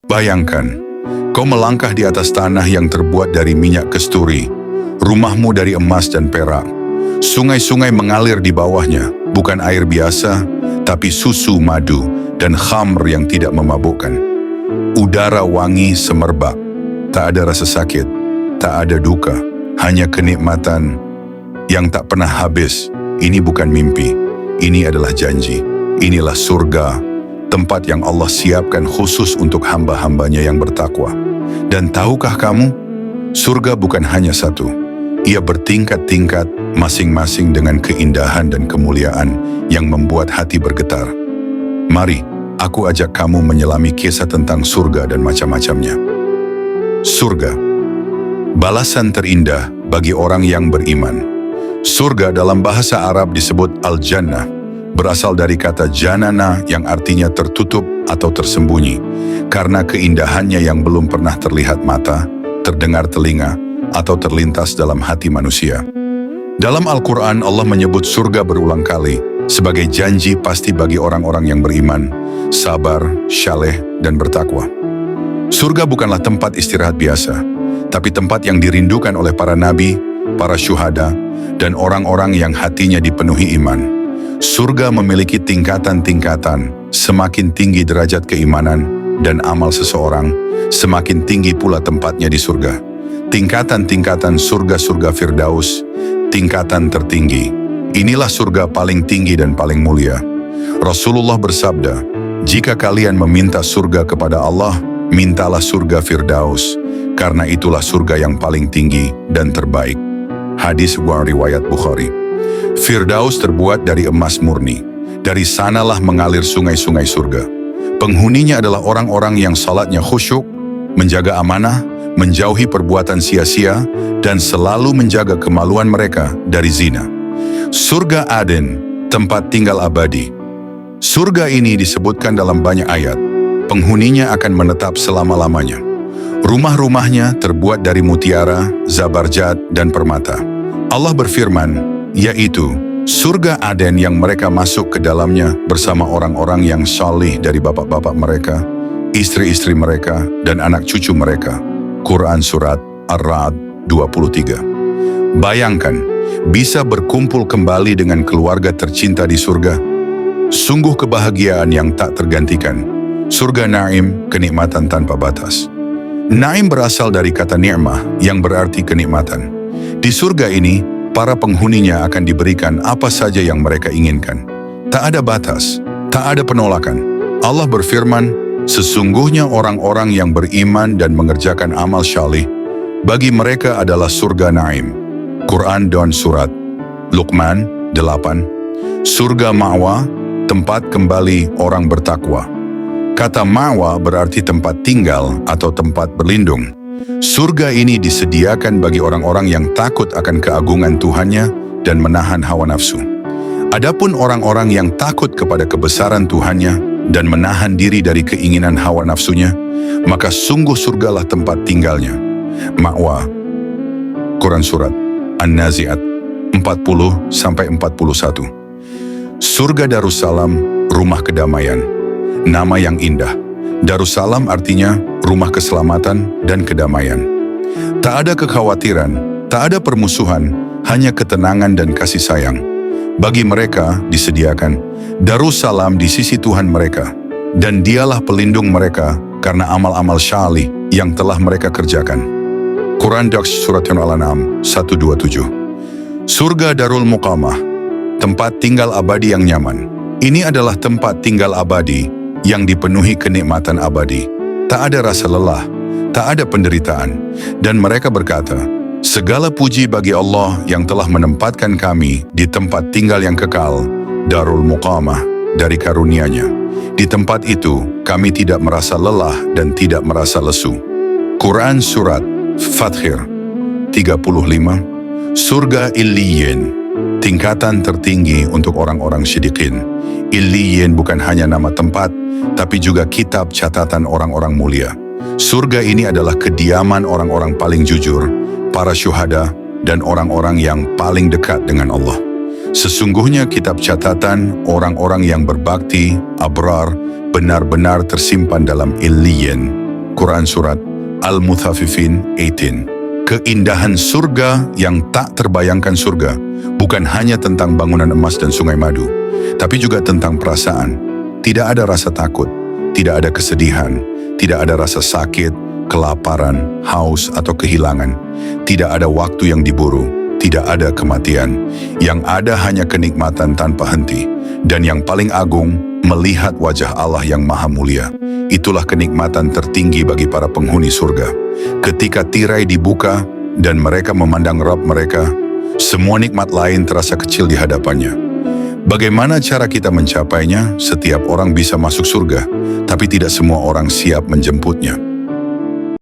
Bayangkan, kau melangkah di atas tanah yang terbuat dari minyak kasturi, rumahmu dari emas dan perak. Sungai-sungai mengalir di bawahnya, bukan air biasa, tapi susu, madu, dan khamr yang tidak memabukkan. Udara wangi semerbak, tak ada rasa sakit, tak ada duka, hanya kenikmatan yang tak pernah habis. Ini bukan mimpi, ini adalah janji. Inilah surga, tempat yang Allah siapkan khusus untuk hamba-hambanya yang bertakwa. Dan tahukah kamu, surga bukan hanya satu. Ia bertingkat-tingkat, masing-masing dengan keindahan dan kemuliaan yang membuat hati bergetar. Mari, aku ajak kamu menyelami kisah tentang surga dan macam-macamnya. Surga, balasan terindah bagi orang yang beriman. Surga dalam bahasa Arab disebut Al-Jannah, berasal dari kata janana yang artinya tertutup atau tersembunyi, karena keindahannya yang belum pernah terlihat mata, terdengar telinga, atau terlintas dalam hati manusia. Dalam Al-Quran, Allah menyebut surga berulang kali sebagai janji pasti bagi orang-orang yang beriman, sabar, syaleh, dan bertakwa. Surga bukanlah tempat istirahat biasa, tapi tempat yang dirindukan oleh para nabi, para syuhada, dan orang-orang yang hatinya dipenuhi iman. Surga memiliki tingkatan-tingkatan, semakin tinggi derajat keimanan dan amal seseorang, semakin tinggi pula tempatnya di surga. Tingkatan-tingkatan surga-surga Firdaus, tingkatan tertinggi. Inilah surga paling tinggi dan paling mulia. Rasulullah bersabda, jika kalian meminta surga kepada Allah, mintalah surga Firdaus, karena itulah surga yang paling tinggi dan terbaik. Hadis riwayat Bukhari. Firdaus terbuat dari emas murni. Dari sanalah mengalir sungai-sungai surga. Penghuninya adalah orang-orang yang salatnya khusyuk, menjaga amanah, menjauhi perbuatan sia-sia, dan selalu menjaga kemaluan mereka dari zina. Surga Aden, tempat tinggal abadi. Surga ini disebutkan dalam banyak ayat. Penghuninya akan menetap selama-lamanya. Rumah-rumahnya terbuat dari mutiara, zabarjat, dan permata. Allah berfirman, yaitu surga Aden yang mereka masuk ke dalamnya bersama orang-orang yang salih dari bapak-bapak mereka, istri-istri mereka, dan anak cucu mereka. Quran Surat Ar-Ra'd 23. Bayangkan, bisa berkumpul kembali dengan keluarga tercinta di surga. Sungguh kebahagiaan yang tak tergantikan. Surga Naim, kenikmatan tanpa batas. Naim berasal dari kata ni'mah yang berarti kenikmatan. Di surga ini, para penghuninya akan diberikan apa saja yang mereka inginkan. Tak ada batas, tak ada penolakan. Allah berfirman, sesungguhnya orang-orang yang beriman dan mengerjakan amal syalih, bagi mereka adalah surga Naim. Quran dan Surat Luqman 8. Surga Ma'wa, tempat kembali orang bertakwa. Kata Ma'wa berarti tempat tinggal atau tempat berlindung. Surga ini disediakan bagi orang-orang yang takut akan keagungan Tuhannya dan menahan hawa nafsu. Adapun orang-orang yang takut kepada kebesaran Tuhannya dan menahan diri dari keinginan hawa nafsunya, maka sungguh surgalah tempat tinggalnya. Ma'wa, Quran Surat An-Nazi'at 40-41. Surga Darussalam, rumah kedamaian. Nama yang indah. Darussalam artinya rumah keselamatan dan kedamaian. Tak ada kekhawatiran, tak ada permusuhan, hanya ketenangan dan kasih sayang. Bagi mereka disediakan Darussalam di sisi Tuhan mereka, dan dialah pelindung mereka karena amal-amal syalih yang telah mereka kerjakan. Quran Surat Al-An'am 127. Surga Darul Muqamah, tempat tinggal abadi yang nyaman. Ini adalah tempat tinggal abadi yang dipenuhi kenikmatan abadi. Tak ada rasa lelah, tak ada penderitaan. Dan mereka berkata, segala puji bagi Allah yang telah menempatkan kami di tempat tinggal yang kekal, Darul Muqamah, dari karunia-Nya. Di tempat itu, kami tidak merasa lelah dan tidak merasa lesu. Quran Surat Fathir 35. Surga Illiyin, tingkatan tertinggi untuk orang-orang syidiqin. Illiyin bukan hanya nama tempat, tapi juga kitab catatan orang-orang mulia. Surga ini adalah kediaman orang-orang paling jujur, para syuhada, dan orang-orang yang paling dekat dengan Allah. Sesungguhnya kitab catatan orang-orang yang berbakti, abrar, benar-benar tersimpan dalam Illiyin. Quran Surat Al-Mutaffifin 18. Keindahan surga yang tak terbayangkan surga bukan hanya tentang bangunan emas dan sungai madu, tapi juga tentang perasaan. Tidak ada rasa takut, tidak ada kesedihan, tidak ada rasa sakit, kelaparan, haus atau kehilangan. Tidak ada waktu yang diburu, tidak ada kematian. Yang ada hanya kenikmatan tanpa henti. Dan yang paling agung, melihat wajah Allah yang maha mulia. Itulah kenikmatan tertinggi bagi para penghuni surga. Ketika tirai dibuka dan mereka memandang Rabb mereka, semua nikmat lain terasa kecil di hadapannya. Bagaimana cara kita mencapainya? Setiap orang bisa masuk surga, tapi tidak semua orang siap menjemputnya.